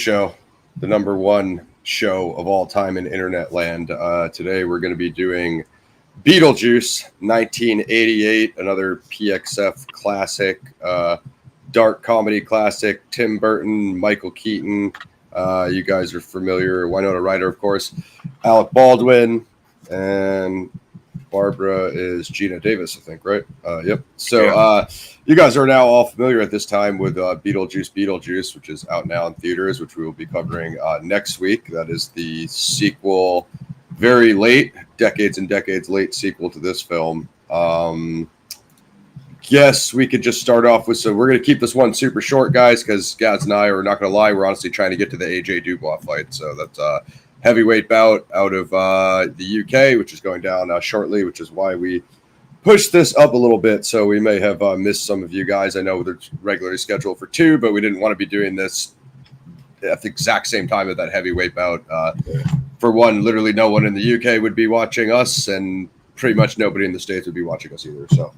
show, the number one show of all time in internet land. Today we're going to be doing Beetlejuice, 1988, another PXF classic, dark comedy classic. Tim Burton, Michael Keaton. You guys are familiar. Winona Ryder, of course. Alec Baldwin, and Barbara is Gina Davis, I think, right? Yep. So you guys are now all familiar at this time with Beetlejuice, which is out now in theaters, which we will be covering next week. That is the sequel, very late, decades and decades late sequel to this film. Guess we could just start off with, so we're going to keep this one super short, guys, because Gaz and I are not going to lie, we're honestly trying to get to the AJ Dubois fight. So that's heavyweight bout out of the UK, which is going down shortly, which is why we pushed this up a little bit. So we may have missed some of you guys. I know they're regularly scheduled for 2, but we didn't want to be doing this at the exact same time of that heavyweight bout. For one, literally no one in the UK would be watching us, and pretty much nobody in the States would be watching us either. So,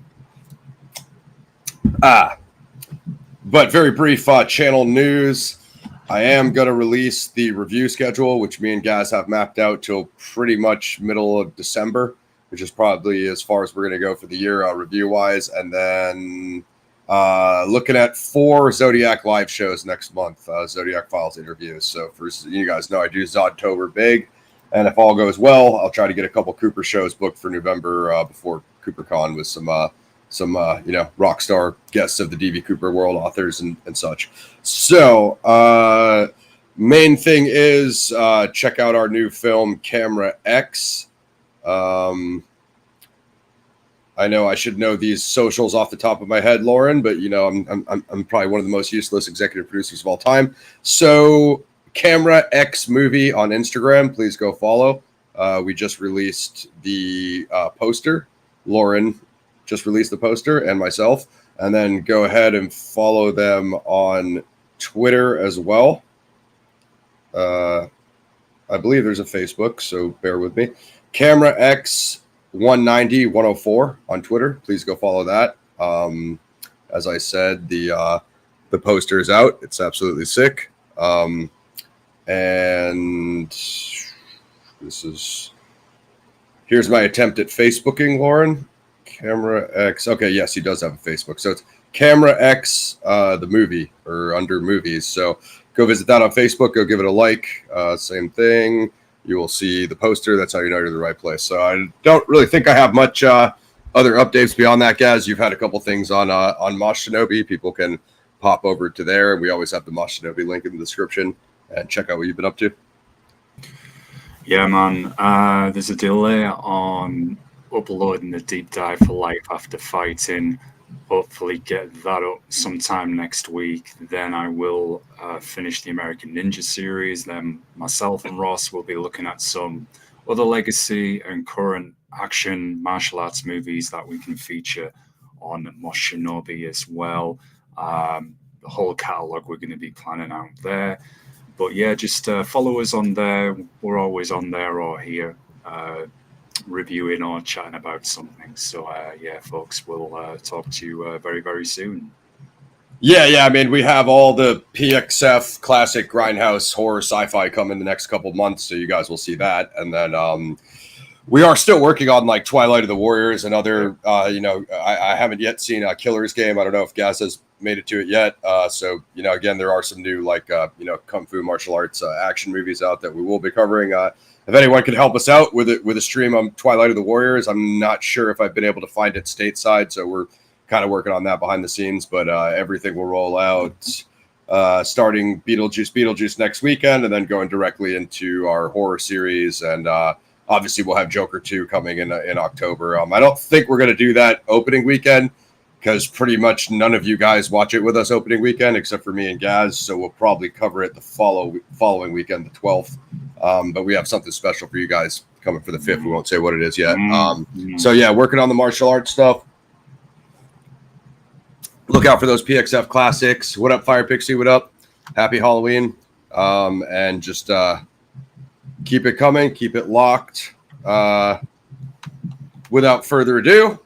but very brief channel news. I am going to release the review schedule, which me and Gaz have mapped out till pretty much middle of December, which is probably as far as we're going to go for the year review-wise. And then looking at 4 Zodiac live shows next month, Zodiac Files interviews. So for you guys know, I do Zodtober big. And if all goes well, I'll try to get a couple Cooper shows booked for November before CooperCon with some rock star guests of the DB Cooper world, authors and such. So main thing is check out our new film Camera X. I know I should know these socials off the top of my head, Lauren, but I'm probably one of the most useless executive producers of all time. So Camera X movie on Instagram, please go follow. We just released the poster. Lauren just released the poster, and myself, and then go ahead and follow them on Twitter as well. I believe there's a Facebook, so bear with me. Camera X 190 104 on Twitter. Please go follow that. As I said, the poster is out. It's absolutely sick. And here's my attempt at Facebooking, Lauren. Camera X. Okay, yes, he does have a Facebook. So it's Camera X, the movie, or under movies. So go visit that on Facebook. Go give it a like. Same thing. You will see the poster. That's how you know you're in the right place. So I don't really think I have much other updates beyond that, guys. You've had a couple things on Mosh Shinobi. People can pop over to there. We always have the Mosh Shinobi link in the description and check out what you've been up to. Yeah, man. There's a delay on uploading the deep dive for Life After Fighting. Hopefully get that up sometime next week. Then I will finish the American Ninja series. Then myself and Ross will be looking at some other legacy and current action martial arts movies that we can feature on Mosh Shinobi as well. The whole catalogue we're going to be planning out there. But yeah, just follow us on there. We're always on there or here. Reviewing or chatting about something. So yeah, folks, we'll talk to you very, very soon. Yeah. I mean, we have all the PXF classic grindhouse horror sci-fi coming the next couple months, so you guys will see that. And then we are still working on like Twilight of the Warriors and other. I haven't yet seen a Killer's Game. I don't know if Gaz has made it to it yet. So again, there are some new kung fu martial arts action movies out that we will be covering. If anyone can help us out with a stream on Twilight of the Warriors, I'm not sure if I've been able to find it stateside, so we're kind of working on that behind the scenes. But everything will roll out starting Beetlejuice next weekend, and then going directly into our horror series. And obviously, we'll have Joker 2 coming in October. I don't think we're going to do that opening weekend, because pretty much none of you guys watch it with us opening weekend except for me and Gaz. So we'll probably cover it the following weekend, the 12th. But we have something special for you guys coming for the 5th. We won't say what it is yet. So yeah, working on the martial arts stuff. Look out for those PXF classics. What up, Fire Pixie? What up? Happy Halloween. And just keep it coming. Keep it locked. Without further ado,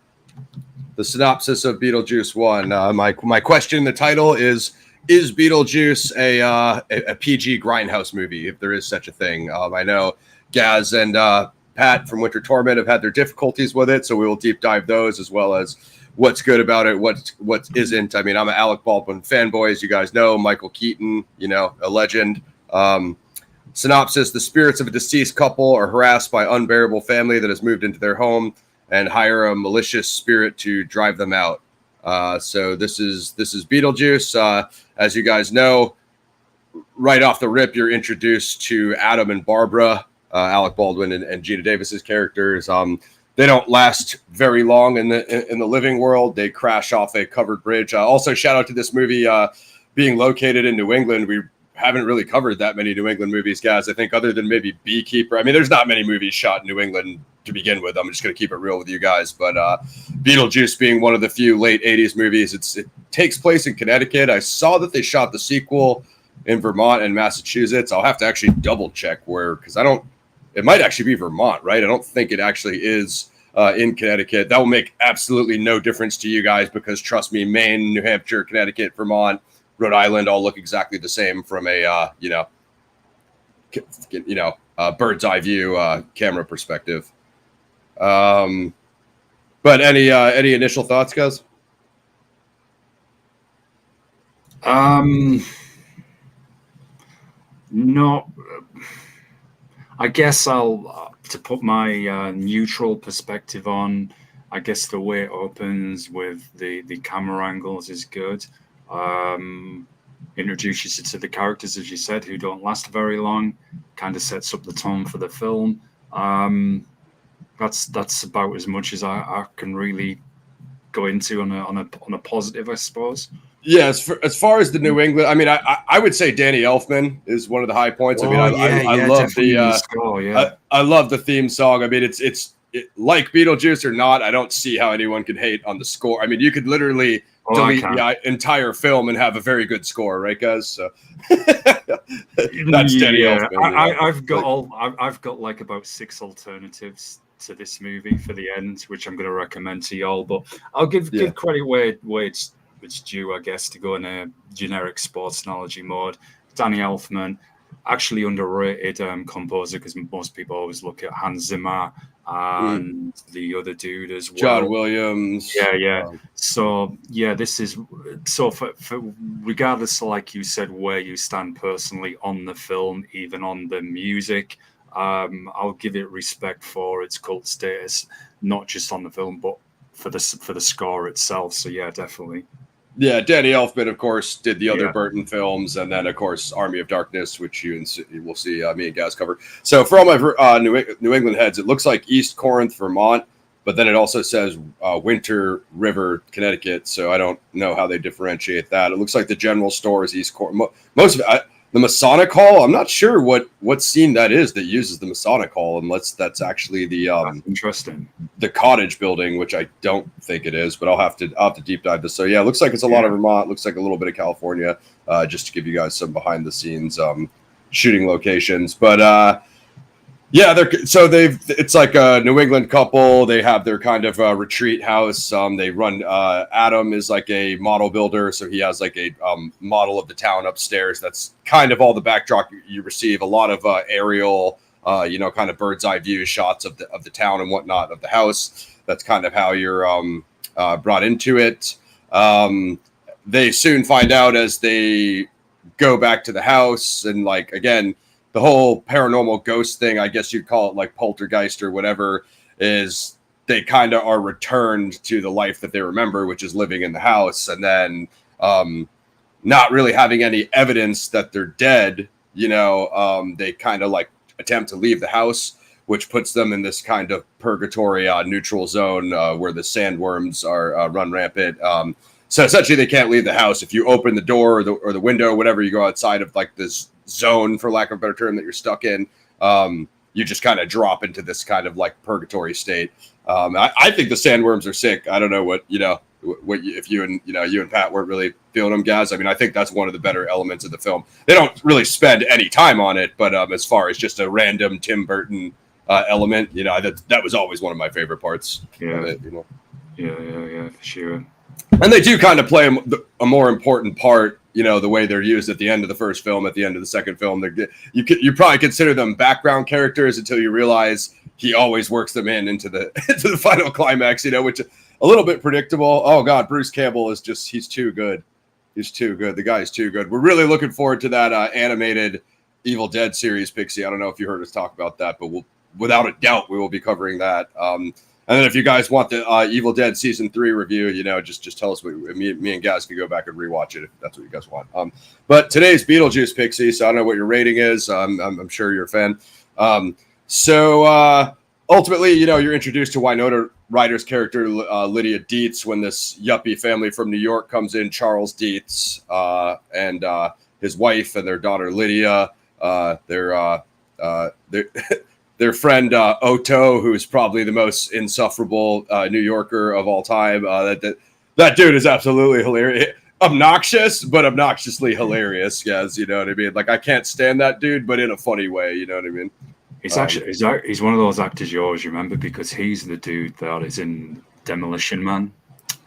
the synopsis of Beetlejuice 1. My question in the title is, is Beetlejuice a PG grindhouse movie, if there is such a thing? I know Gaz and Pat from Winter Torment have had their difficulties with it, so we will deep dive those as well as what's good about it, what isn't. I mean, I'm an Alec Baldwin fanboy, as you guys know. Michael Keaton, a legend. Synopsis: the spirits of a deceased couple are harassed by unbearable family that has moved into their home and hire a malicious spirit to drive them out. So this is Beetlejuice. As you guys know, right off the rip, you're introduced to Adam and Barbara, Alec Baldwin and Gina Davis's characters. They don't last very long in the living world. They crash off a covered bridge. Also, shout out to this movie being located in New England. We haven't really covered that many New England movies, guys. I think other than maybe Beekeeper. I mean, there's not many movies shot in New England to begin with. I'm just going to keep it real with you guys. But Beetlejuice being one of the few late 80s movies, it takes place in Connecticut. I saw that they shot the sequel in Vermont and Massachusetts. I'll have to actually double check where, because it might actually be Vermont, right? I don't think it actually is in Connecticut. That will make absolutely no difference to you guys because trust me, Maine, New Hampshire, Connecticut, Vermont, Rhode Island all look exactly the same from a bird's eye view camera perspective. But any initial thoughts, guys? No. I guess I'll to put my neutral perspective on. I guess the way it opens with the camera angles is good. Introduces you to the characters, as you said, who don't last very long. Kind of sets up the tone for the film. That's about as much as I can really go into on a positive, I suppose. Yeah, as far as the New England, I mean, I would say Danny Elfman is one of the high points. I mean, I love the score. Yeah, I love the theme song. I mean, it's like Beetlejuice or not. I don't see how anyone could hate on the score. I mean, you could literally delete the entire film and have a very good score, right, guys? So that's Danny Elfman. I've got like about 6 alternatives to this movie for the end, which I'm going to recommend to y'all. But I'll give credit where it's due, I guess, to go in a generic sports analogy mode. Danny Elfman, actually underrated composer, because most people always look at Hans Zimmer and the other dude as well, John Williams. So this is for regardless of, like you said, where you stand personally on the film, even on the music, I'll give it respect for its cult status, not just on the film but for the score itself. So yeah, definitely. Yeah, Danny Elfman, of course, did the other Burton films, and then, of course, Army of Darkness, which you will see me and Gaz cover. So for all my New England heads, it looks like East Corinth, Vermont, but then it also says Winter River, Connecticut, so I don't know how they differentiate that. It looks like the general store is East Corinth. Most of it, the Masonic Hall, I'm not sure what scene that is that uses the Masonic Hall, unless that's actually the interesting, the cottage building, which I don't think it is, but I'll have to deep dive this. So yeah, it looks like it's a lot of Vermont, looks like a little bit of California, just to give you guys some behind the scenes shooting locations. But it's like a New England couple. They have their kind of retreat house. They run. Adam is like a model builder, so he has like a model of the town upstairs. That's kind of all the backdrop you receive. A lot of aerial, kind of bird's eye view shots of the town and whatnot of the house. That's kind of how you're brought into it. They soon find out as they go back to the house, and like again, the whole paranormal ghost thing, I guess you'd call it like poltergeist or whatever, is they kind of are returned to the life that they remember, which is living in the house, and then not really having any evidence that they're dead. They kind of like attempt to leave the house, which puts them in this kind of purgatory neutral zone where the sandworms are run rampant. So essentially they can't leave the house. If you open the door or the window, whatever, you go outside of like this zone, for lack of a better term, that you're stuck in, you just kind of drop into this kind of like purgatory state. I think the sandworms are sick. I don't know if you and Pat weren't really feeling them, guys. I mean, I think that's one of the better elements of the film. They don't really spend any time on it, but as far as just a random Tim Burton element, that was always one of my favorite parts of it. Yeah, for sure. And they do kind of play a more important part, the way they're used at the end of the first film, at the end of the second film. You probably consider them background characters until you realize he always works them into the final climax, which is a little bit predictable. Oh God, Bruce Campbell is he's too good. He's too good. The guy's too good. We're really looking forward to that animated Evil Dead series, Pixie. I don't know if you heard us talk about that, but without a doubt, we will be covering that. And then if you guys want the Evil Dead season 3 review, just tell us. Me and Gaz can go back and rewatch it if that's what you guys want. But today's Beetlejuice, Pixie. So I don't know what your rating is. I'm sure you're a fan. So ultimately, you're introduced to Winona Ryder's character, Lydia Dietz, when this yuppie family from New York comes in. Charles Dietz and his wife and their daughter Lydia. Their friend Otto, who's probably the most insufferable New Yorker of all time. That dude is absolutely hilarious. Obnoxious, but obnoxiously hilarious. Yes, you know what I mean? Like, I can't stand that dude, but in a funny way. You know what I mean? He's one of those actors you always remember because he's the dude that is in Demolition Man.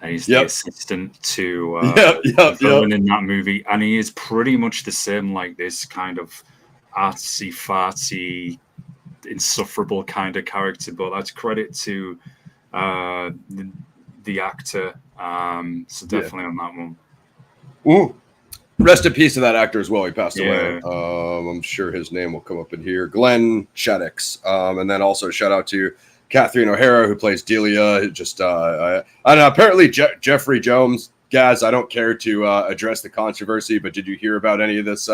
And he's the assistant to the villain in that movie. And he is pretty much the same, like this kind of artsy-fartsy, insufferable kind of character, but that's credit to the actor. So definitely on that one. Ooh. Rest in peace to that actor as well. He passed away. I'm sure his name will come up in here. Glenn Shaddix. And then also shout out to Catherine O'Hara, who plays Delia. And apparently Jeffrey Jones. Gaz, I don't care to address the controversy, but did you hear about any of this?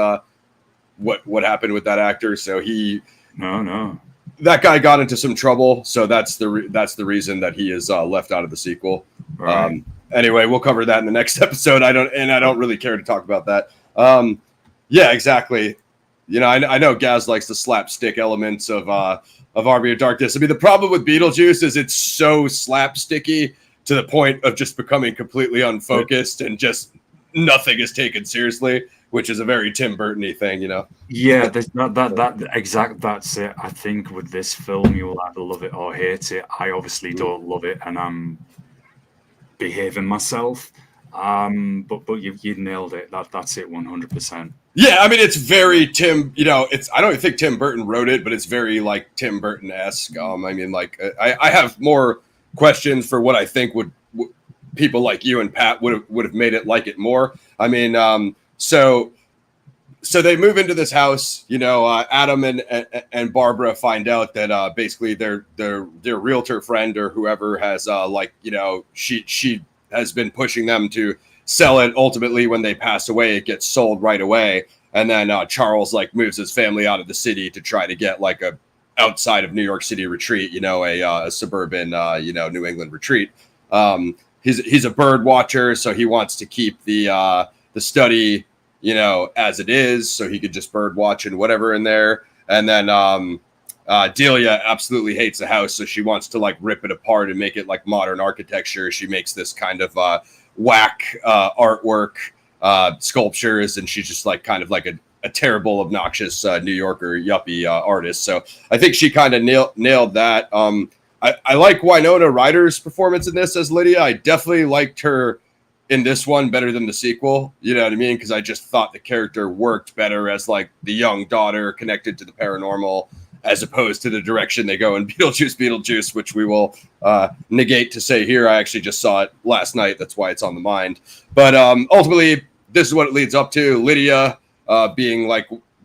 What happened with that actor? So No. That guy got into some trouble, so that's the reason that he is left out of the sequel. Right. Anyway, we'll cover that in the next episode. I don't really care to talk about that. Yeah, exactly. I know Gaz likes the slapstick elements of Army of Darkness. I mean, the problem with Beetlejuice is it's so slapsticky to the point of just becoming completely unfocused and just nothing is taken seriously, which is a very Tim Burton-y thing, Yeah, there's not that's it. I think with this film, you will either love it or hate it. I obviously don't love it, and I'm behaving myself. But you nailed it. That's it, 100%. Yeah, I mean, it's very Tim. I don't think Tim Burton wrote it, but it's very like Tim Burton-esque. I mean, like I have more questions for what I think would people like you and Pat would have made it like it more. I mean, so they move into this house. Adam and Barbara find out that basically their realtor friend or whoever has she has been pushing them to sell it. Ultimately, when they pass away, it gets sold right away. And then Charles moves his family out of the city to try to get a outside of New York City retreat. A suburban New England retreat. He's a bird watcher, so he wants to keep the study as it is, so he could just bird watch and whatever in there. And then Delia absolutely hates the house, so she wants to rip it apart and make it modern architecture. She makes this kind of whack artwork, sculptures, and she's just kind of a terrible, obnoxious New Yorker yuppie artist. So I think she kind of nailed that. I like Winona Ryder's performance in this as Lydia. I definitely liked her in this one better than the sequel. You know what I mean? Because I just thought the character worked better as the young daughter connected to the paranormal, as opposed to the direction they go in Beetlejuice, which we will negate to say here. I actually just saw it last night. That's why it's on the mind. But ultimately, this is what it leads up to. Lydia being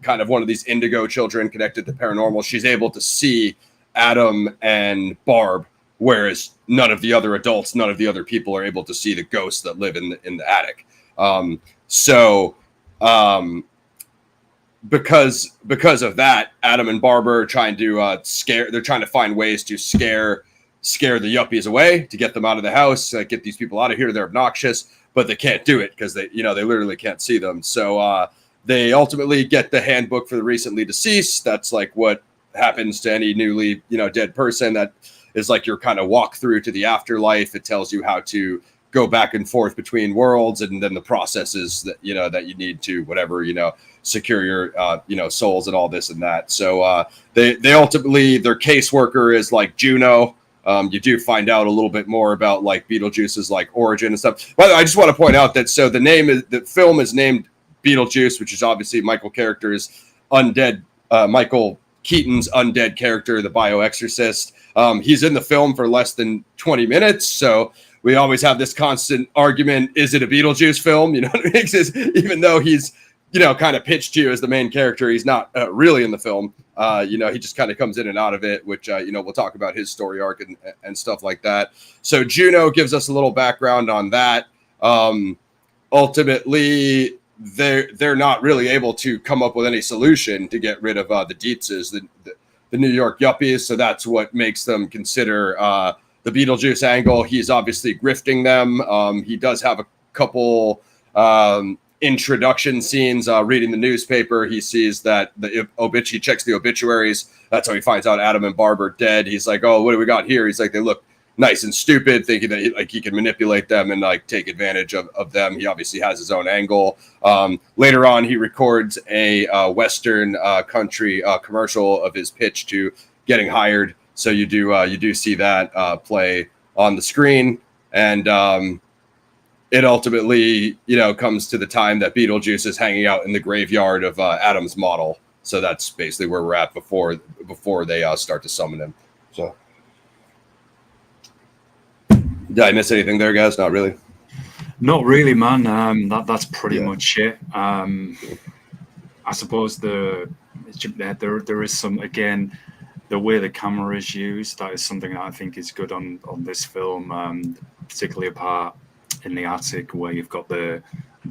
kind of one of these indigo children connected to paranormal. She's able to see Adam and Barb, whereas none of the other adults, none of the other people are able to see the ghosts that live in the attic. Because of that, Adam and Barbara are trying to they're trying to find ways to scare the yuppies away, to get them out of the house, get these people out of here. They're obnoxious, but they can't do it because they literally can't see them. So they ultimately get the handbook for the recently deceased. That's what happens to any newly dead person. That is your kind of walk through to the afterlife. It tells you how to go back and forth between worlds, and then the processes that that you need to whatever secure your souls and all this and that. So they ultimately, their caseworker is Juno, you do find out a little bit more about like Beetlejuice's like origin and stuff. But I just want to point out that so the film is named Beetlejuice, which is obviously Michael character's undead, Michael Keaton's undead character, the Bio-exorcist. He's in the film for less than 20 minutes, so we always have this constant argument: is it a Beetlejuice film? You know what I mean? Even though he's kind of pitched to you as the main character, he's not really in the film. He just kind of comes in and out of it, which we'll talk about his story arc and stuff like that. So Juno gives us a little background on that. Ultimately, they're not really able to come up with any solution to get rid of the Dietzes, the New York yuppies. So that's what makes them consider the Beetlejuice angle. He's obviously grifting them. He does have a couple introduction scenes. Reading the newspaper, he sees that he checks the obituaries. That's how he finds out Adam and Barb are dead. He's like, oh, what do we got here? He's like, they look nice and stupid, thinking that he can manipulate them and like take advantage of them. He obviously has his own angle. Later on, he records a Western country commercial of his pitch to getting hired. So you do see that play on the screen, and it ultimately comes to the time that Beetlejuice is hanging out in the graveyard of Adam's model. So that's basically where we're at before they start to summon him. So. Did I miss anything there, guys? Not really. Not really, man. That's pretty much it. I suppose there is some, again, the way the camera is used. That is something that I think is good on this film, particularly a part in the attic where you've got the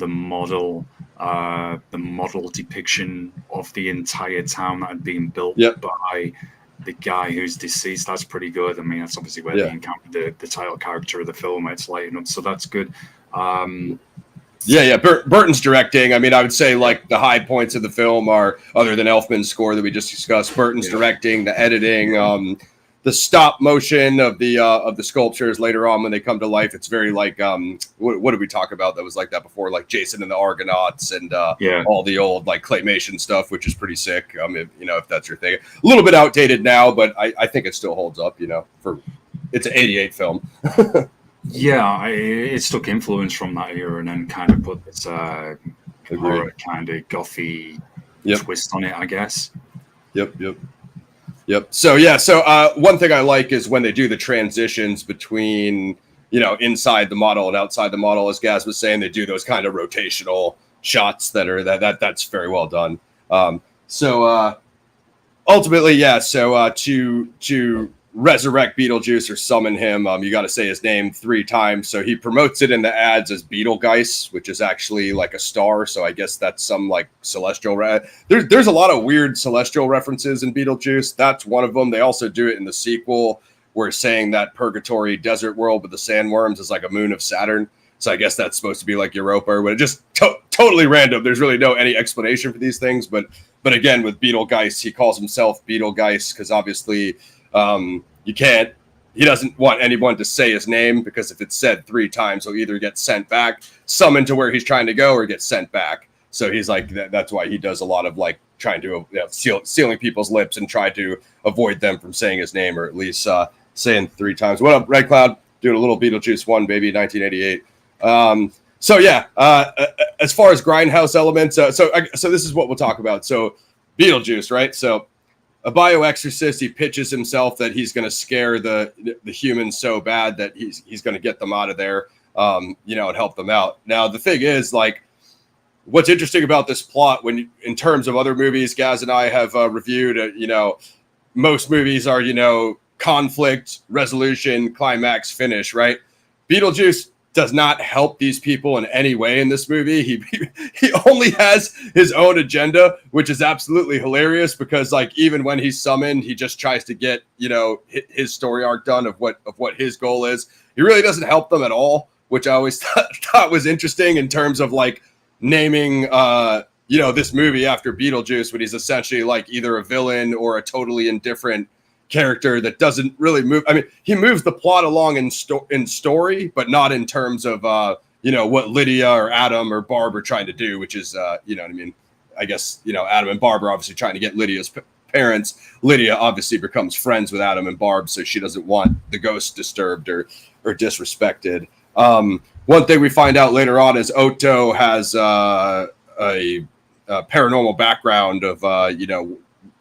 model depiction of the entire town that had been built by the guy who's deceased. That's pretty good. I mean, that's obviously where they encounter the title character of the film. It's lighting up, so that's good. Burton's directing. I mean, I would say like the high points of the film are, other than Elfman's score that we just discussed, Burton's directing, the editing, the stop motion of the sculptures later on when they come to life. It's very like what did we talk about that was like that before, like Jason and the Argonauts and all the old like claymation stuff, which is pretty sick. If that's your thing. A little bit outdated now, but I think it still holds up, for it's an 88 film. It took influence from that era and then kind of put this horror kind of gothy twist on it, I guess. Yep. So one thing I like is when they do the transitions between, inside the model and outside the model, as Gaz was saying, they do those kind of rotational shots that's very well done. Ultimately, to resurrect Beetlejuice or summon him, you got to say his name 3 times. So he promotes it in the ads as Beetlejuice, which is actually like a star. So I guess that's some like celestial. There's a lot of weird celestial references in Beetlejuice. That's one of them. They also do it in the sequel, where saying that purgatory desert world with the sandworms is like a moon of Saturn. So I guess that's supposed to be like Europa, but it just totally random. There's really any explanation for these things. But again, with Beetlejuice, he calls himself Beetlejuice because obviously. He doesn't want anyone to say his name, because if it's said 3 times, he'll either get sent back, summoned to where he's trying to go, or get sent back. So he's like, that's why he does a lot of like trying to sealing people's lips and try to avoid them from saying his name, or at least saying 3 times. What up, Red Cloud? Doing a little Beetlejuice 1, baby, 1988. As far as grindhouse elements, so this is what we'll talk about. So Beetlejuice, right? So a Bio-exorcist, he pitches himself that he's going to scare the humans so bad that he's going to get them out of there, and help them out. Now, the thing is, like, what's interesting about this plot, in terms of other movies, Gaz and I have reviewed, most movies are, conflict, resolution, climax, finish, right? Beetlejuice does not help these people in any way in this movie. He only has his own agenda, which is absolutely hilarious, because like even when he's summoned, he just tries to get his story arc done of what his goal is. He really doesn't help them at all, which I always thought was interesting in terms of like naming this movie after Beetlejuice, when he's essentially like either a villain or a totally indifferent character that doesn't really move. I mean, he moves the plot along in story, but not in terms of what Lydia or Adam or Barb are trying to do, which is what I mean. I guess Adam and Barb are obviously trying to get Lydia's parents, Lydia obviously becomes friends with Adam and Barb, so she doesn't want the ghost disturbed or disrespected. One thing we find out later on is Otto has a paranormal background of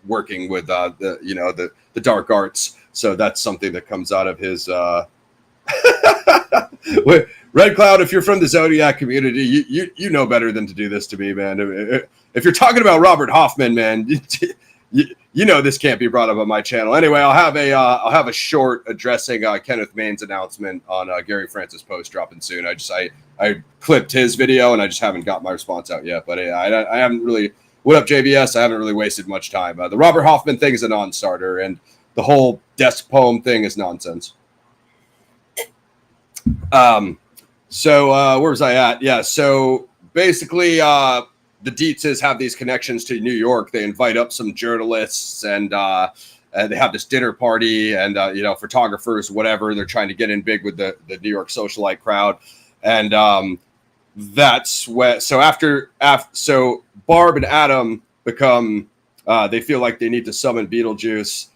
working with the dark arts, so that's something that comes out of his Red Cloud. If you're from the Zodiac community, you know better than to do this to me, man. If you're talking about Robert Hoffman, man, you know this can't be brought up on my channel. Anyway, I'll have a short addressing Kenneth Main's announcement on Gary Francis' post dropping soon. I clipped his video and I just haven't got my response out yet. But I haven't really. What up, JBS? I haven't really wasted much time. The Robert Hoffman thing is a non-starter, and the whole desk poem thing is nonsense. So where was I at? Yeah. So basically, the Dietzes have these connections to New York. They invite up some journalists and they have this dinner party and, photographers, whatever. They're trying to get in big with the New York socialite crowd. And that's what, so Barb and Adam become, they feel like they need to summon Beetlejuice.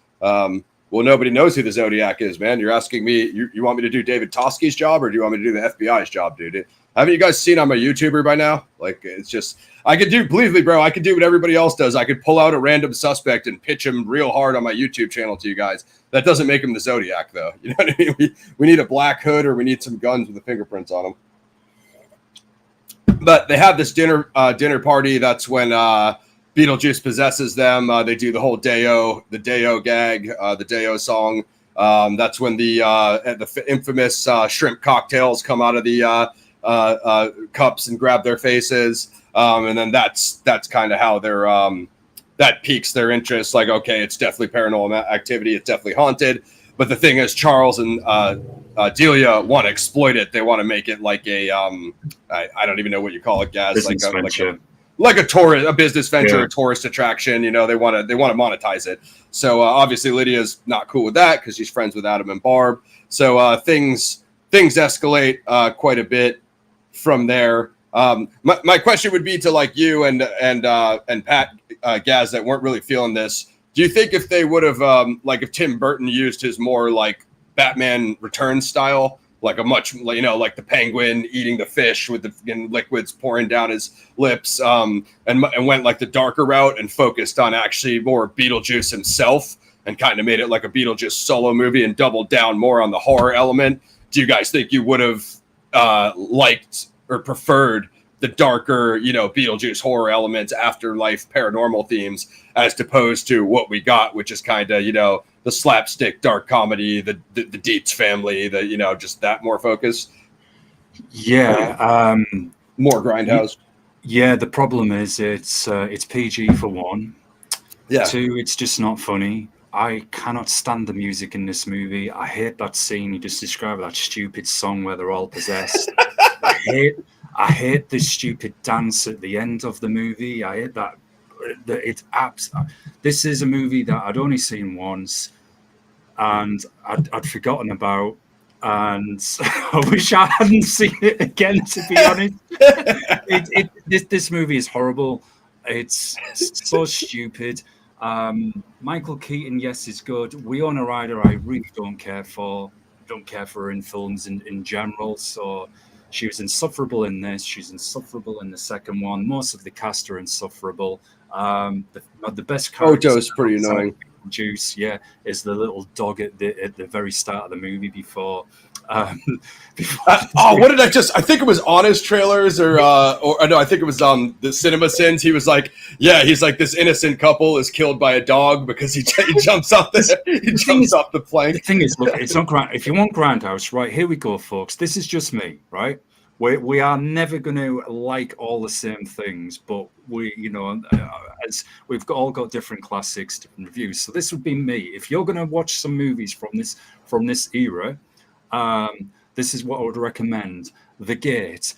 Well, nobody knows who the Zodiac is, man. You're asking me, you want me to do David Toski's job or do you want me to do the FBI's job, dude? Haven't you guys seen I'm a YouTuber by now? Like, it's just, I could do, believe me, bro, I could do what everybody else does. I could pull out a random suspect and pitch him real hard on my YouTube channel to you guys. That doesn't make him the Zodiac, though. You know what I mean? We need a black hood or we need some guns with the fingerprints on them. But they have this dinner party. That's when Beetlejuice possesses them. They do the whole Deo gag, the Deo song. That's when the infamous shrimp cocktails come out of the cups and grab their faces. And then that's kind of how they're that piques their interest. Like, okay, it's definitely paranormal activity. It's definitely haunted. But the thing is, Charles and Delia want to exploit it. They want to make it like a I don't even know what you call it, Gaz. Like a tourist, a business venture, a tourist attraction. You know, they want to monetize it. So obviously Lydia's not cool with that because she's friends with Adam and Barb. So things escalate quite a bit from there. My question would be to like you and Pat, Gaz, that weren't really feeling this. Do you think if they would have like if Tim Burton used his more like Batman Returns style, like a much, like the penguin eating the fish with the liquids pouring down his lips, and went like the darker route and focused on actually more Beetlejuice himself and kind of made it like a Beetlejuice solo movie and doubled down more on the horror element? Do you guys think you would have liked or preferred the darker, Beetlejuice horror elements, afterlife, paranormal themes, as opposed to what we got, which is kind of, the slapstick dark comedy, the Dietz family, just that more focus? Yeah. More grindhouse. Yeah, the problem is it's PG for one. Yeah. Two, it's just not funny. I cannot stand the music in this movie. I hate that scene you just described, that stupid song where they're all possessed. I hate this stupid dance at the end of the movie. I hate that. This is a movie that I'd only seen once, and I'd forgotten about, and I wish I hadn't seen it again. To be honest, this movie is horrible. It's so stupid. Michael Keaton, yes, is good. Winona Ryder, I really don't care for her in films in general. So she was insufferable in this. She's insufferable in the second one. Most of the cast are insufferable. The best character is pretty annoying. Juice, is the little dog at the very start of the movie before. What did I think it was Honest Trailers or no, I think it was the Cinema Sins. He was like, he's like, this innocent couple is killed by a dog because he jumps off the plank. The thing is, look, it's not grand. If you want Grindhouse, right, here we go, folks. This is just me, right? We are never going to like all the same things, but as we've all got different classics, different reviews. So this would be me. If you're going to watch some movies from this era, this is what I would recommend: The Gate,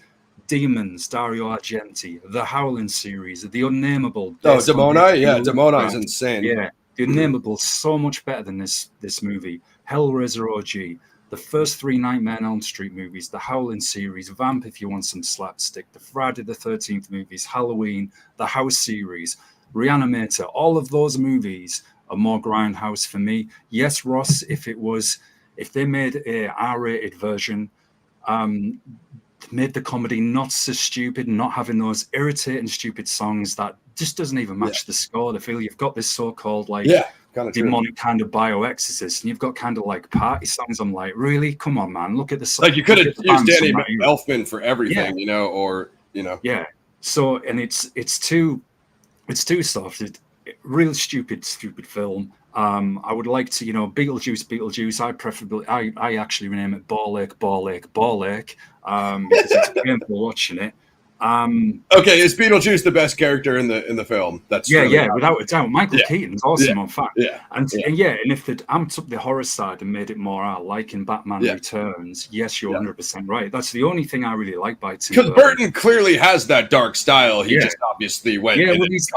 Demons, Dario Argenti, the Howling series, the Unnameable. Demoni, Demoni is insane. Yeah, the Unnameable is so much better than this movie. Hellraiser OG. The first 3 Nightmare on Elm Street movies, the Howling series, Vamp if you want some slapstick, the Friday the 13th movies, Halloween, the House series, Reanimator, all of those movies are more grindhouse for me. Yes, Ross, if they made a R-rated version, made the comedy not so stupid, not having those irritating, stupid songs that just doesn't even match the score. I feel you've got this so-called like demonic kind of Bio-exorcist, and you've got kind of like party songs. I'm like, really? Come on, man! Look at the song. Like you could have used Danny Elfman for everything, you know, or you know. Yeah. So and it's too soft. Real stupid film. I would like to, Beetlejuice. I actually rename it Ball Lake, because it's painful watching it. Okay, is Beetlejuice the best character in the film? That's without a doubt. Michael Keaton's awesome on fact. And if they'd amped up the horror side and made it more like in Batman Returns, yes, you're 100% right. That's the only thing I really like by Tim Burton. Because Burton clearly has that dark style. He just obviously went he's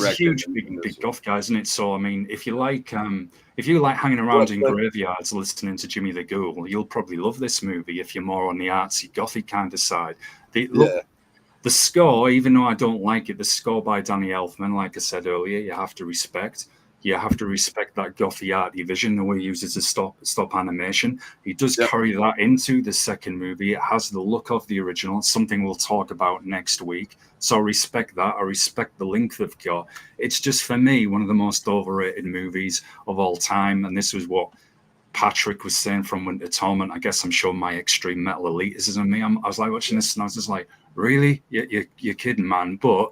a huge big goth guy, isn't it? So I mean, if you like hanging around in graveyards listening to Jimmy the Ghoul, you'll probably love this movie. If you're more on the artsy gothic kind of side, the score, even though I don't like it, the score by Danny Elfman, like I said earlier, you have to respect. You have to respect that gothy arty vision, the way he uses the stop animation. He does carry that into the second movie. It has the look of the original, something we'll talk about next week. So I respect that. I respect the length they've got. It's just, for me, one of the most overrated movies of all time. And this was what Patrick was saying from Winter Torment. I guess I'm showing my extreme metal elitism. I was like watching this and I was just like, really? You're kidding, man. But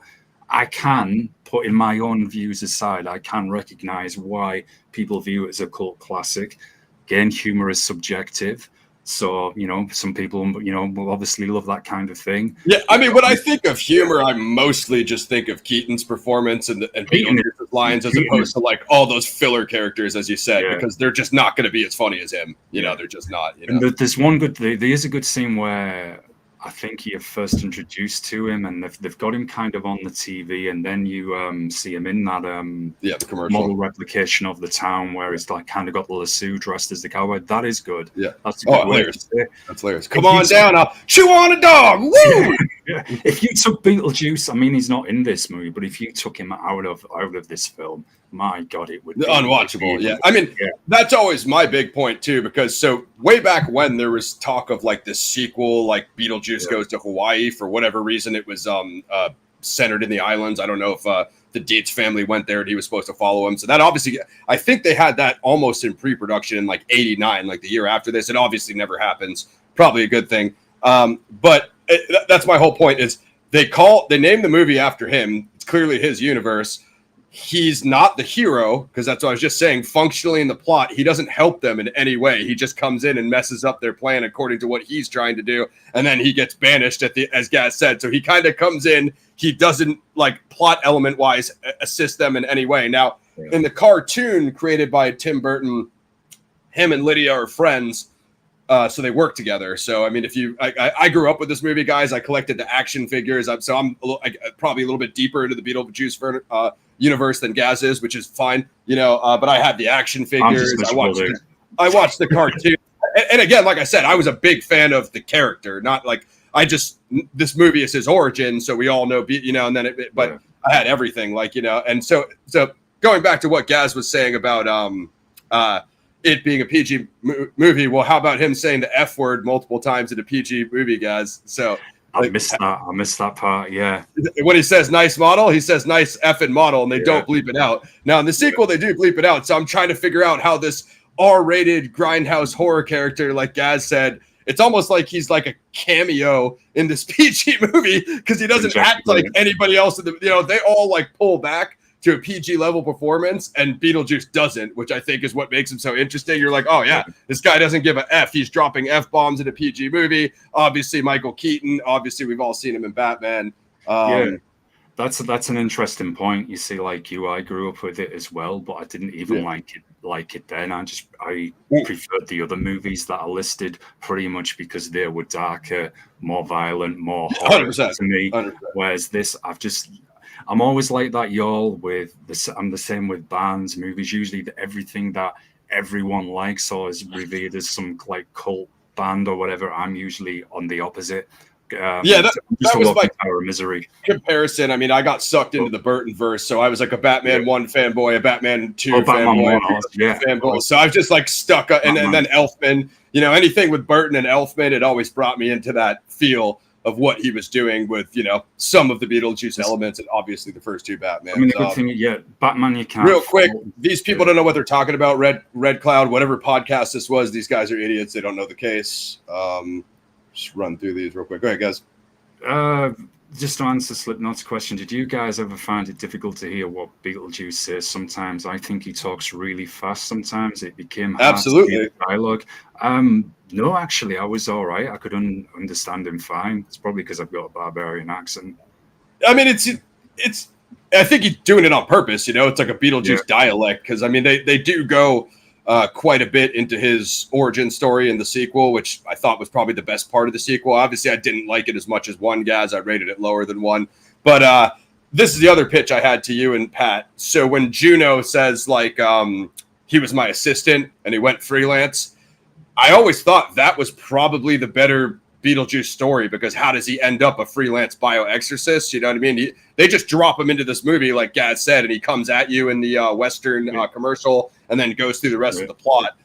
I can, putting my own views aside, I can recognize why people view it as a cult classic. Again, humor is subjective. So, some people, will obviously love that kind of thing. Yeah, I mean, when I think of humor, I mostly just think of Keaton's performance and Beetlejuice's lines, as opposed to like all those filler characters, as you said, because they're just not going to be as funny as him. They're just not. And there's there is a good scene where I think you're first introduced to him, and they've got him kind of on the TV, and then you see him in that the commercial model replication of the town where he's like kind of got the lasso dressed as the cowboy. That is good. Yeah, that's good. Hilarious. That's hilarious. Come on down, I'll chew on a dog. Woo! Yeah. If you took Beetlejuice, I mean, he's not in this movie, but if you took him out of this film, my God, it would be unwatchable. Yeah, I mean, that's always my big point too, because so way back when there was talk of like this sequel, like Beetlejuice goes to Hawaii for whatever reason. It was centered in the islands. I don't know if the Dietz family went there and he was supposed to follow him. So that obviously, I think they had that almost in pre-production in like '89, like the year after this. It obviously never happens. Probably a good thing. But that's my whole point is they name the movie after him. It's clearly his universe. He's not the hero, because that's what I was just saying. Functionally in the plot, he doesn't help them in any way. He just comes in and messes up their plan according to what he's trying to do, and then he gets banished as Gaz said. So he kind of comes in. He doesn't, like, plot element wise assist them in any way. Now, in the cartoon created by Tim Burton, him and Lydia are friends. So they work together. So, I mean, I grew up with this movie, guys. I collected the action figures. So I'm probably a little bit deeper into the Beetlejuice universe than Gaz is, which is fine, but I had the action figures. I watched the cartoon. And again, like I said, I was a big fan of the character, not like this movie is his origin. So we all know, and then I had everything and so going back to what Gaz was saying about, it being a PG movie. Well, how about him saying the F word multiple times in a PG movie, guys? So I missed that part. Yeah. When he says nice model, he says nice effing model, and they don't bleep it out. Now in the sequel, they do bleep it out. So I'm trying to figure out how this R-rated grindhouse horror character, like Gaz said, it's almost like he's like a cameo in this PG movie because he doesn't act like anybody else in the, they all like pull back to a PG level performance, and Beetlejuice doesn't, which I think is what makes him so interesting. You're like, oh yeah, this guy doesn't give a F. He's dropping F-bombs in a PG movie. Obviously, Michael Keaton. Obviously, we've all seen him in Batman. That's an interesting point. You see, like I grew up with it as well, but I didn't even like it then. I preferred the other movies that are listed pretty much because they were darker, more violent, more horror 100%, to me. 100%. Whereas this, I'm always like that, y'all. I'm the same with bands, movies. Usually, everything that everyone likes or is revered as some like cult band or whatever, I'm usually on the opposite. Yeah, that was my Tower of Misery comparison. I mean, I got sucked into the Burton verse, so I was like a Batman 1 fanboy, a Batman 2 fanboy, fanboy. So I was just like stuck, and then Elfman. You know, anything with Burton and Elfman, it always brought me into that feel of what he was doing with, you know, some of the Beetlejuice elements and obviously the first two Batman. I mean, the good thing, Batman, you can't. Real quick, these people don't know what they're talking about. Red Cloud, whatever podcast this was, these guys are idiots. They don't know the case. Just run through these real quick. Go ahead, guys. Just to answer Slipknot's question, did you guys ever find it difficult to hear what Beetlejuice says? Sometimes I think he talks really fast. Sometimes it became hard to hear the dialogue. No, actually, I was all right. I could understand him fine. It's probably because I've got a barbarian accent. I mean, it's. I think he's doing it on purpose. You know, it's like a Beetlejuice dialect because I mean they do go quite a bit into his origin story in the sequel, which I thought was probably the best part of the sequel. Obviously, I didn't like it as much as 1, guys. I rated it lower than 1. But this is the other pitch I had to you and Pat. So when Juno says, like, he was my assistant and he went freelance, I always thought that was probably the better Beetlejuice story because how does he end up a freelance bio-exorcist? You know what I mean? They just drop him into this movie, like Gaz said, and he comes at you in the Western commercial and then goes through the rest of the plot.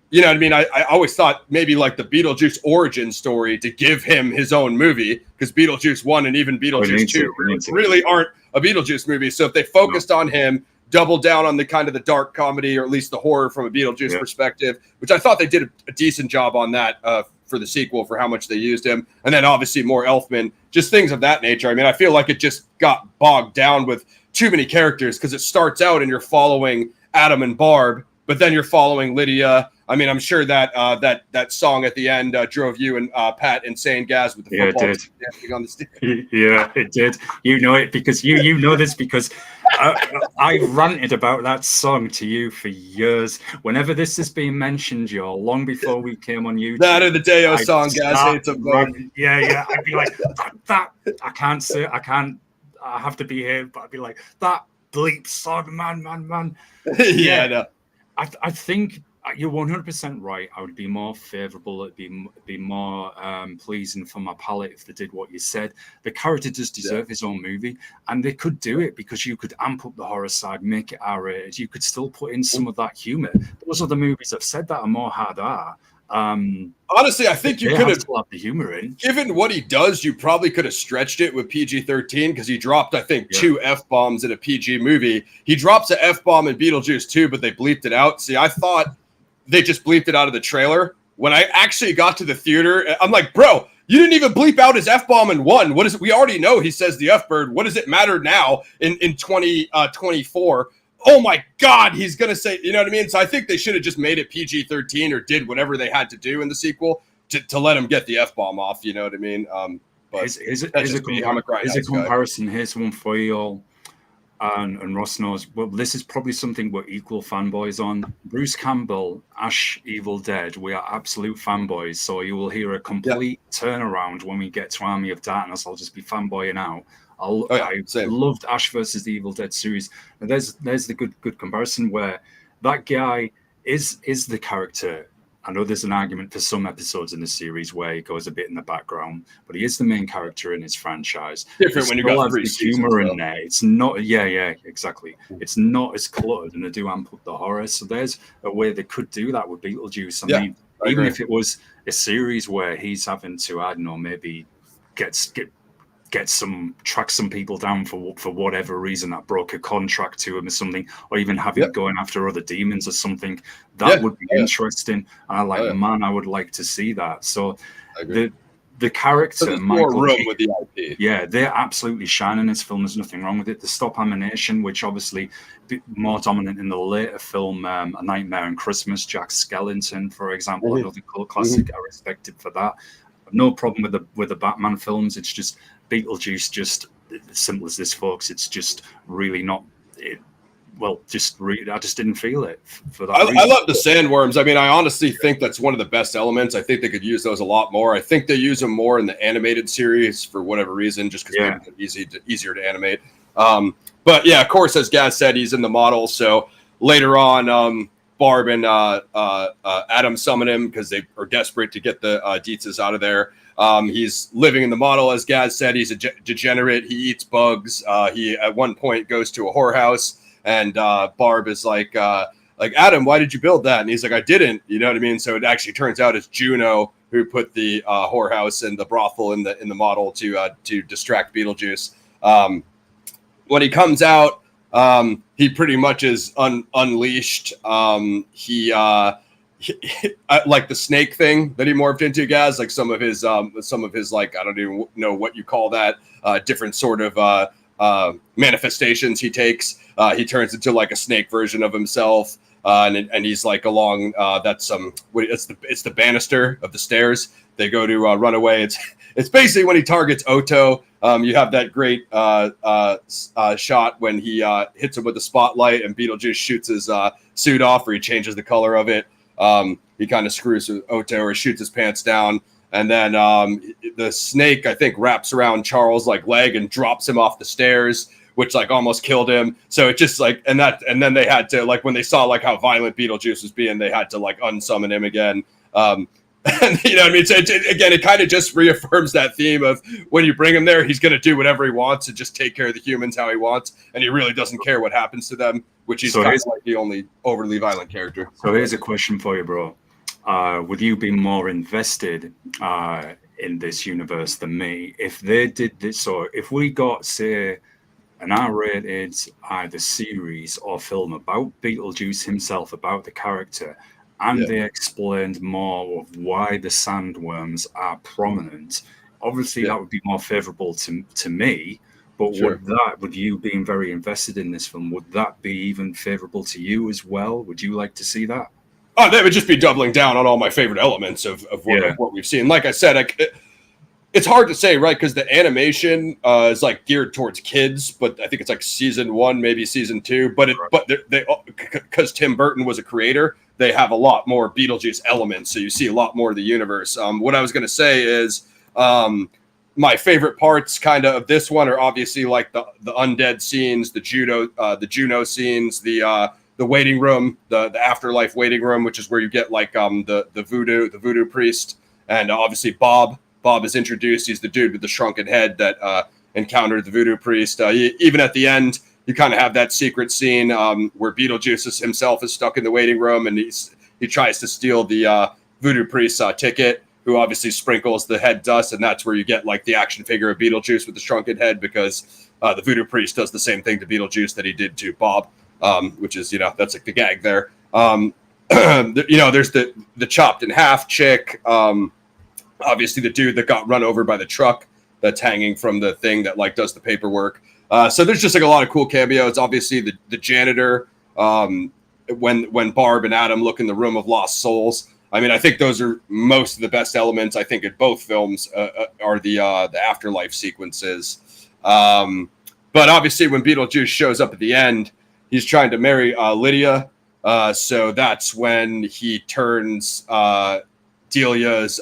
You know what I mean? I always thought maybe like the Beetlejuice origin story to give him his own movie because Beetlejuice 1 and even Beetlejuice 2 really aren't a Beetlejuice movie. So if they focused on him, double down on the kind of the dark comedy or at least the horror from a Beetlejuice perspective, which I thought they did a decent job on that for the sequel for how much they used him. And then obviously more Elfman, just things of that nature. I mean, I feel like it just got bogged down with too many characters because it starts out and you're following Adam and Barb, but then you're following Lydia. I mean, I'm sure that that song at the end drove you and Pat insane, Gaz, with the football dancing on the stage. Yeah, it did. You know it because you know this because I ranted about that song to you for years. Whenever this has been mentioned, y'all, long before we came on YouTube. That or the Deo song, Gaz hates them. Yeah. I'd be like, that I can't say, I have to be here, but I'd be like, that bleep song, man. Yeah, I know. I think you're 100% right. I would be more favorable. It'd be more pleasing for my palate if they did what you said. The character does deserve his own movie, and they could do it because you could amp up the horror side, make it R-rated. You could still put in some of that humor. Those other movies I've said that are more hard R. Honestly, I think you could have the humor in. Given what he does, you probably could have stretched it with PG-13 because he dropped, I think, 2 F-bombs in a PG movie. He drops an F-bomb in Beetlejuice 2, but they bleeped it out. See, I thought they just bleeped it out of the trailer. When I actually got to the theater, I'm like, bro, you didn't even bleep out his F-bomb in 1. What is it? We already know he says the F-bird. What does it matter now in 2024? Oh my God, he's going to say, you know what I mean? So I think they should have just made it PG-13 or did whatever they had to do in the sequel to let him get the F-bomb off, you know what I mean? But here's a comparison. Here's one for you all. And Ross knows, well, this is probably something we're equal fanboys on. Bruce Campbell, Ash Evil Dead, we are absolute fanboys. So you will hear a complete turnaround when we get to Army of Darkness. I'll just be fanboying out. I loved Ash versus the Evil Dead series. And there's the good comparison where that guy is the character. I know there's an argument for some episodes in the series where he goes a bit in the background, but he is the main character in his franchise. Different when you got the humor in there. It's not, exactly. It's not as cluttered, and they do amp up the horror. So there's a way they could do that with Beetlejuice. I mean, even if it was a series where he's having to, I don't know, maybe track some people down for whatever reason that broke a contract to him or something, or even have him going after other demons or something, that would be interesting. And I would like to see that. So the character, so more room with the IP. Yeah, they're absolutely shining in this film. There's nothing wrong with it. The stop animation, which obviously more dominant in the later film, A Nightmare on Christmas, Jack Skellington, for example, another cult classic. I respect it for that. No problem with the Batman films. It's just Beetlejuice, just as simple as this, folks. It's just really not. I just didn't feel it for that. I love the sandworms. I mean, I honestly think that's one of the best elements. I think they could use those a lot more. I think they use them more in the animated series for whatever reason, just because they're easier to animate. But yeah, of course, as Gaz said, he's in the model. So later on, Barb and Adam summon him because they are desperate to get the Dietzes out of there. He's living in the model, as Gaz said. He's a degenerate. He eats bugs. He at one point goes to a whorehouse, and Barb is like Adam, why did you build that? And he's like, I didn't. You know what I mean? So it actually turns out it's Juno who put the whorehouse and the brothel in the model to distract Beetlejuice. When he comes out, he pretty much is unleashed. He like the snake thing that he morphed into, guys. Like some of his like, I don't even know what you call that. Different sort of manifestations he takes. He turns into like a snake version of himself. And he's like along it's the banister of the stairs. They go to run away. It's basically when he targets Otto. You have that great shot when he hits him with the spotlight and Beetlejuice shoots his suit off, or he changes the color of it. He kind of screws with Otto or shoots his pants down. And then the snake, I think, wraps around Charles' like leg and drops him off the stairs, which like almost killed him. So it just like, and then they had to, like, when they saw like how violent Beetlejuice was being, they had to like unsummon him again. And you know what I mean? So again, it kind of just reaffirms that theme of when you bring him there, he's going to do whatever he wants and just take care of the humans how he wants. And he really doesn't care what happens to them, which he's kind of like the only overly violent character. So here's a question for you, bro. With you being more invested in this universe than me, if they did this, so if we got, say, an R-rated either series or film about Beetlejuice himself, about the character, and they explained more of why the sandworms are prominent, obviously that would be more favorable to me. But with you being very invested in this film, would that be even favorable to you as well? Would you like to see that? Oh, that would just be doubling down on all my favorite elements of what we've seen. Like I said, it's hard to say, right? Because the animation is like geared towards kids, but I think it's like season 1, maybe season 2. But they because Tim Burton was a creator, they have a lot more Beetlejuice elements, so you see a lot more of the universe. What I was going to say is my favorite parts kind of this one are obviously like the undead scenes, the Juno scenes, the waiting room, the afterlife waiting room, which is where you get like the voodoo priest, and obviously Bob is introduced. He's the dude with the shrunken head that encountered the voodoo priest. Even at the end, you kind of have that secret scene where Beetlejuice himself is stuck in the waiting room, and he tries to steal the voodoo priest's ticket, who obviously sprinkles the head dust, and that's where you get like the action figure of Beetlejuice with the shrunken head, because the voodoo priest does the same thing to Beetlejuice that he did to Bob, which is, that's like the gag there. There's the chopped in half chick, obviously the dude that got run over by the truck that's hanging from the thing that like does the paperwork. So there's just like a lot of cool cameos. Obviously the janitor, when Barb and Adam look in the room of lost souls. I mean, I think those are most of the best elements. I think in both films are the afterlife sequences. But obviously when Beetlejuice shows up at the end, he's trying to marry Lydia. So that's when he turns Delia's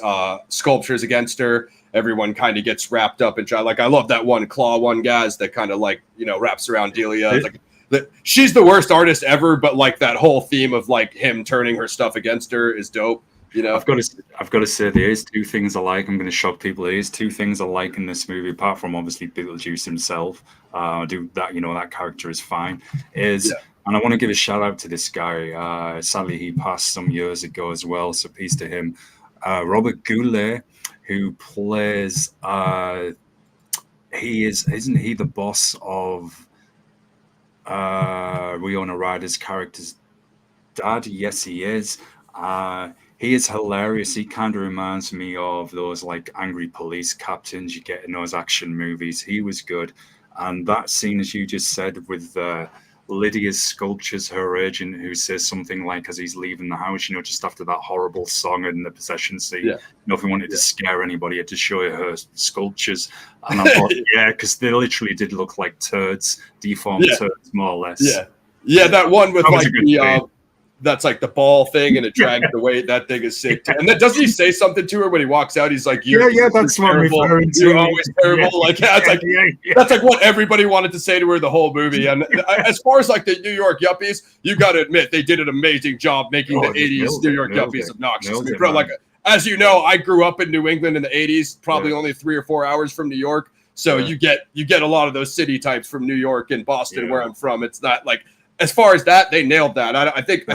sculptures against her. Everyone kind of gets wrapped up and like, I love that one claw one, guys, that kind of like, wraps around Delia. It's like she's the worst artist ever, but like that whole theme of like him turning her stuff against her is dope. I've got to say there is two things I like. I'm going to shock people. There is two things I like in this movie, apart from obviously Beetlejuice himself. That character is fine. And I want to give a shout out to this guy. Sadly, he passed some years ago as well, so peace to him. Robert Goulet, who plays isn't he the boss of Winona Ryder's character's dad? Yes, he is. He is hilarious. He kind of reminds me of those like angry police captains you get in those action movies. He was good. And that scene, as you just said, with Lydia's sculptures, her agent, who says something like, as he's leaving the house, just after that horrible song and the possession scene, if he wanted to scare anybody, he had to show her sculptures. And I thought, because they literally did look like turds, deformed turds, more or less. Yeah, that one with like that's like the ball thing, and it drags the weight. That thing is sick. And then doesn't he say something to her when he walks out? He's like, that's what I'm referring to. You're always terrible. Like, it's like that's like what everybody wanted to say to her the whole movie. And as far as like the New York yuppies, you got to admit they did an amazing job making the '80s New York yuppies obnoxious. Bro, like, as you know, I grew up in New England in the '80s, probably only 3 or 4 hours from New York. So you get a lot of those city types from New York and Boston, where I'm from. It's not like, as far as that, they nailed that. I think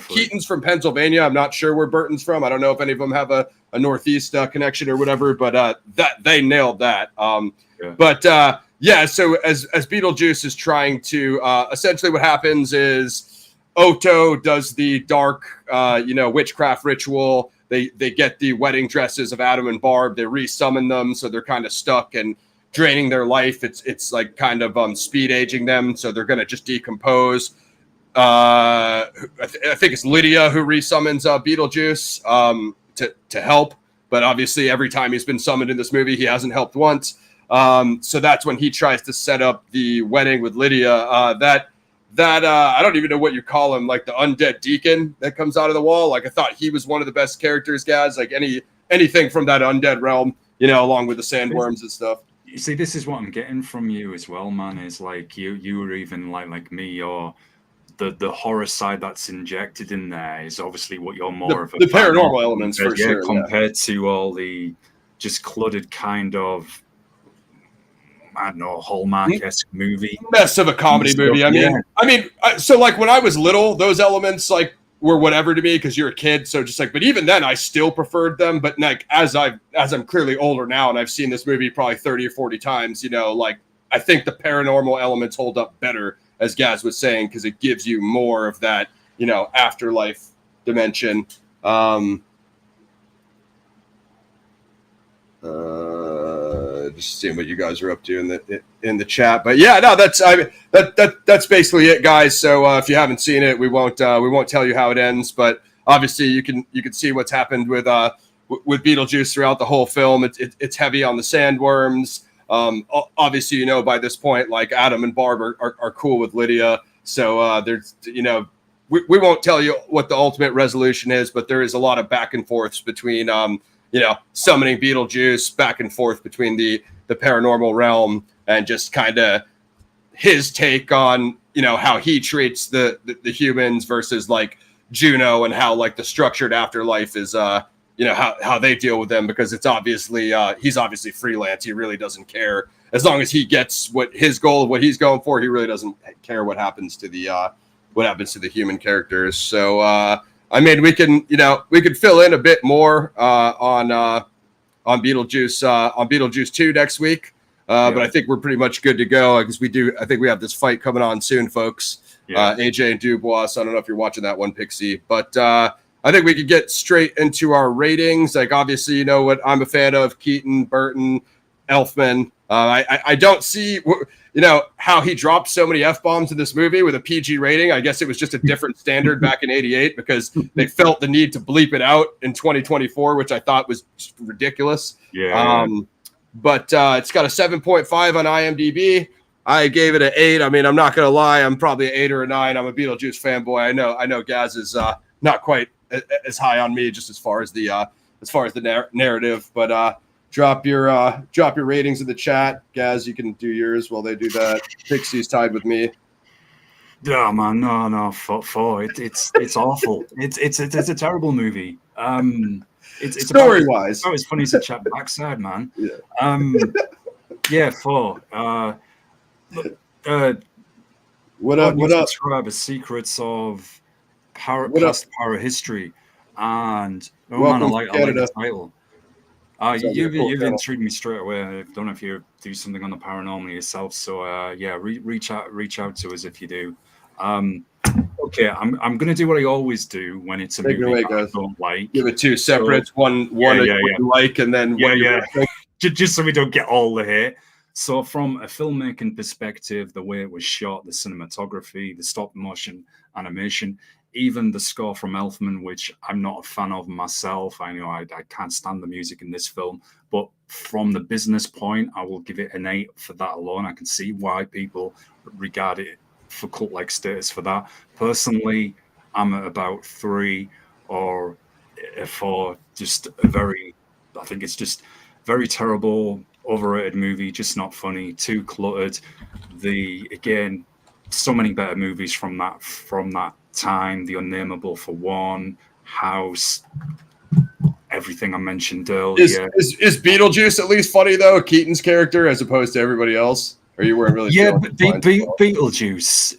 Keaton's from Pennsylvania. I'm not sure where Burton's from. I don't know if any of them have a Northeast connection or whatever, but that they nailed that. But so as Beetlejuice is trying to essentially, what happens is Otto does the dark witchcraft ritual. They get the wedding dresses of Adam and Barb. They resummon them, so they're kind of stuck and draining their life. It's like kind of speed aging them, so they're going to just decompose. I think it's Lydia who resummons Beetlejuice to help, but obviously every time he's been summoned in this movie, he hasn't helped once. So that's when he tries to set up the wedding with Lydia. That I don't even know what you call him, like the undead deacon that comes out of the wall. Like, I thought he was one of the best characters, guys. Like anything from that undead realm, along with the sandworms and stuff. You see, this is what I'm getting from you as well, man. Is like you were even like me, or the horror side that's injected in there is obviously what you're more of. The paranormal elements, for sure, compared to all the just cluttered kind of, I don't know, Hallmark-esque movie. Mess of a comedy movie. I mean, so like when I was little, those elements like were whatever to me because you're a kid. So just like, but even then I still preferred them. But like, as I'm clearly older now and I've seen this movie probably 30 or 40 times, like I think the paranormal elements hold up better, as Gaz was saying, because it gives you more of that, afterlife dimension. Just seeing what you guys are up to in the chat, but that's basically it, guys. So if you haven't seen it, we won't tell you how it ends, but obviously you can see what's happened with Beetlejuice throughout the whole film. It's heavy on the sandworms. Obviously, by this point, like Adam and Barb are cool with Lydia, so there's we won't tell you what the ultimate resolution is, but there is a lot of back and forths between summoning Beetlejuice, back and forth between the paranormal realm, and just kind of his take on, how he treats the humans versus like Juno, and how like the structured afterlife is, how they deal with them, because it's obviously, he's obviously freelance. He really doesn't care. As long as he gets what his goal of what he's going for, he really doesn't care what happens to the human characters. So, I mean, we could fill in a bit more on Beetlejuice, on Beetlejuice 2 next week. But I think we're pretty much good to go, because I think we have this fight coming on soon, folks. AJ and Dubois. So I don't know if you're watching that one, Pixie, but I think we could get straight into our ratings. Like, obviously, you know what I'm a fan of: Keaton, Burton, Elfman. I don't see, how he dropped so many F-bombs in this movie with a PG rating. I guess it was just a different standard back in '88, because they felt the need to bleep it out in 2024, which I thought was just ridiculous. But it's got a 7.5 on IMDb. I gave it an 8. I mean, I'm not going to lie. I'm probably an 8 or a 9. I'm a Beetlejuice fanboy. I know Gaz is not quite as high on me, just as far as the narrative, but drop your ratings in the chat. Gaz, you can do yours while they do that. Pixie's tied with me. Yeah, man, no, four. It's awful. It's a terrible movie. It's story wise. It's funny as a chap backside, man. Yeah. 4. What up? Describe the secrets of past para history, and I like the title. You've intrigued me straight away. I don't know if you do something on the paranormal yourself, so reach out to us if you do. Okay, I'm gonna do what I always do when it's a movie I don't like. Give it 2 separates, one you like, and then just so we don't get all the hate. So from a filmmaking perspective, the way it was shot, the cinematography, the stop motion animation, even the score from Elfman, which I'm not a fan of myself. I know I can't stand the music in this film, but from the business point, I will give it an 8 for that alone. I can see why people regard it for cult-like status for that. Personally, I'm at about 3 or a 4. Just a very, I think it's just very terrible, overrated movie. Just not funny. Too cluttered. Again, so many better movies from that time. The Unnameable for one. House. Everything I mentioned earlier. Is Beetlejuice at least funny though? Keaton's character as opposed to everybody else? Or you weren't really? Yeah, Beetlejuice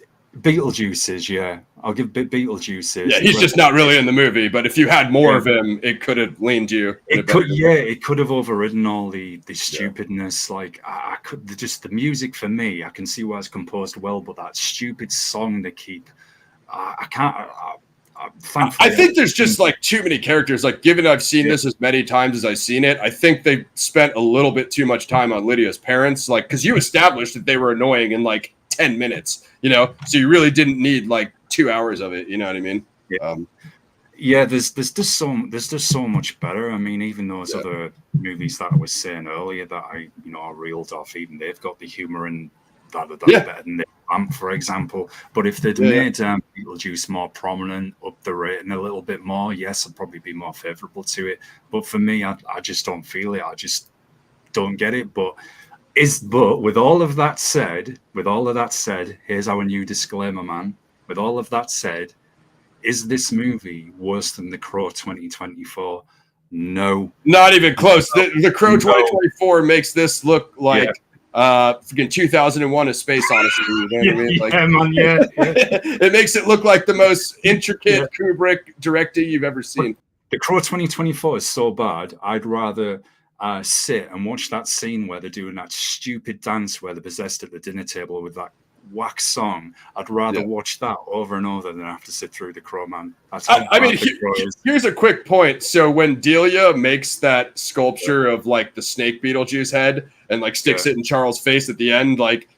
is, yeah. I'll give Beetlejuice is. Yeah, he's just not really in the movie. But if you had more of him, it could have leaned you. It could have overridden all the stupidness. Like I could just the music for me. I can see why it's composed well, but that stupid song they keep, I can't. I think there's just like too many characters. Like, given I've seen this as many times as I've seen it, I think they spent a little bit too much time on Lydia's parents. Like, because you established that they were annoying in like 10 minutes, so you really didn't need like 2 hours of it. You know what I mean? Yeah. There's just so much better. I mean, even those other movies that I was saying earlier that I reeled off, even they've got the humor and that better than the Vamp, for example. But if they'd made Beetlejuice more prominent, up the rating a little bit more, yes, I'd probably be more favourable to it. But for me, I just don't feel it. I just don't get it. But with all of that said, here's our new disclaimer, man. With all of that said, is this movie worse than The Crow 2024? No. Not even close. The Crow 2024 makes this look like... Freaking 2001: A Space Odyssey. You know what I mean? Like, it makes it look like the most intricate Kubrick directing you've ever seen. The Crow 2024 is so bad. I'd rather sit and watch that scene where they're doing that stupid dance where they're possessed at the dinner table with that whack song. I'd rather watch that over and over than have to sit through The Crow, man. I mean, here's a quick point. So when Delia makes that sculpture of like the snake Beetlejuice head and like sticks it in Charles' face at the end, like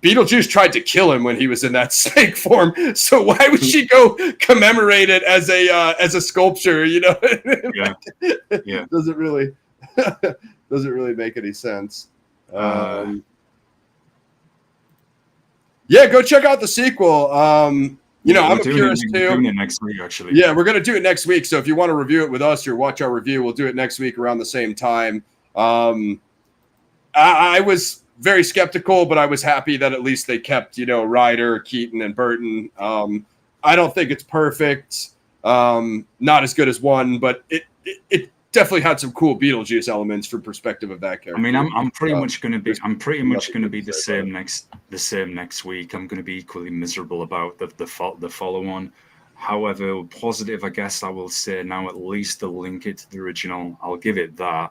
Beetlejuice tried to kill him when he was in that snake form. So why would she go commemorate it as a sculpture? Doesn't really make any sense. Yeah, go check out the sequel. I'm curious too. We're doing it next week, actually. Yeah, we're going to do it next week. So if you want to review it with us or watch our review, we'll do it next week around the same time. I was very skeptical, but I was happy that at least they kept, Ryder, Keaton, and Burton. I don't think it's perfect. Not as good as one, but it definitely had some cool Beetlejuice elements from perspective of that character. I mean, I'm pretty much going to be the same next week. I'm going to be equally miserable about the follow on. However, positive, I guess I will say now at least they'll link it to the original. I'll give it that.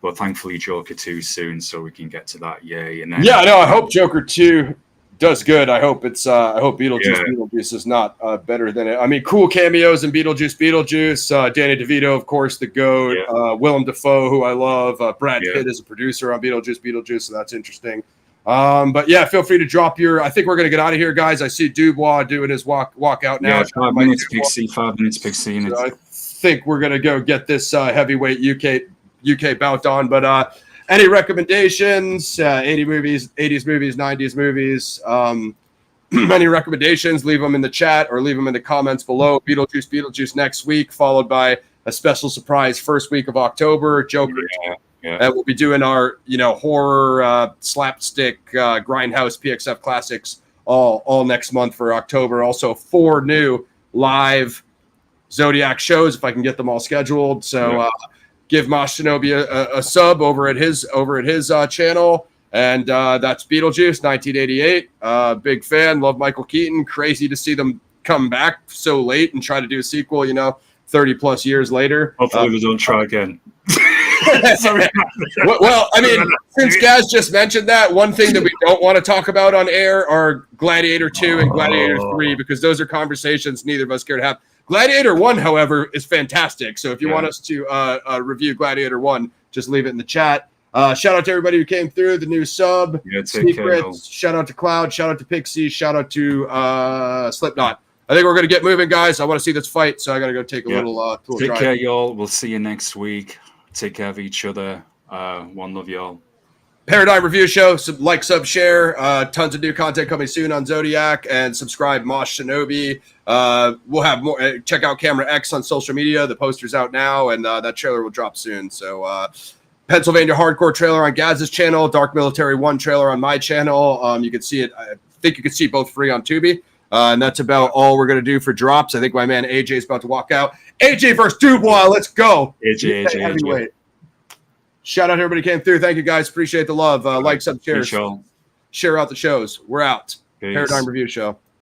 But thankfully, Joker 2 soon, so we can get to that. Yay! And then I hope Joker 2 does good. I hope Beetlejuice is not better than it. I mean, cool cameos in Beetlejuice. Danny DeVito, of course, the GOAT. Willem Dafoe, who I love. Brad Pitt is a producer on Beetlejuice, so that's interesting. But yeah, feel free to drop your. I think we're gonna get out of here, guys. I see Dubois doing his walk out now. 5 minutes, Pixie. 5 minutes, Pixie. So I think we're gonna go get this heavyweight UK bout on. But any recommendations? 80s movies, 90s movies. Any recommendations? Leave them in the chat or leave them in the comments below. Beetlejuice next week, followed by a special surprise first week of October. Joker. And we'll be doing our, horror slapstick grindhouse PXF classics all next month for October. Also 4 new live Zodiac shows if I can get them all scheduled. So give Mosh Shinobi a sub over at his channel. And that's Beetlejuice 1988. Big fan. Love Michael Keaton. Crazy to see them come back so late and try to do a sequel, 30 plus years later. Hopefully we don't try again. Well, I mean, since Gaz just mentioned that, one thing that we don't want to talk about on air are Gladiator 2 and Gladiator 3, because those are conversations neither of us care to have. Gladiator 1, however, is fantastic. So if you want us to review Gladiator 1, just leave it in the chat. Shout out to everybody who came through, the new sub, Secrets. Shout out to Cloud. Shout out to Pixie. Shout out to Slipknot. I think we're going to get moving, guys. I want to see this fight, so I got to go take a little Take care, y'all. We'll see you next week. Take care of each other. One love, y'all. Paradigm Review Show. Like, sub, share. Tons of new content coming soon on Zodiac, and subscribe Mosh Shinobi. We'll have more. Check out Camera X on social media. The poster's out now, and that trailer will drop soon. So Pennsylvania Hardcore trailer on Gaz's channel, Dark Military 1 trailer on my channel. You can see it. I think you can see both free on Tubi. And that's about all we're going to do for drops. I think my man AJ is about to walk out. AJ versus Dubois. Let's go. AJ. Shout out to everybody who came through. Thank you, guys. Appreciate the love. Like, sub, share. Share out the shows. We're out. Peace. Paradigm Review Show.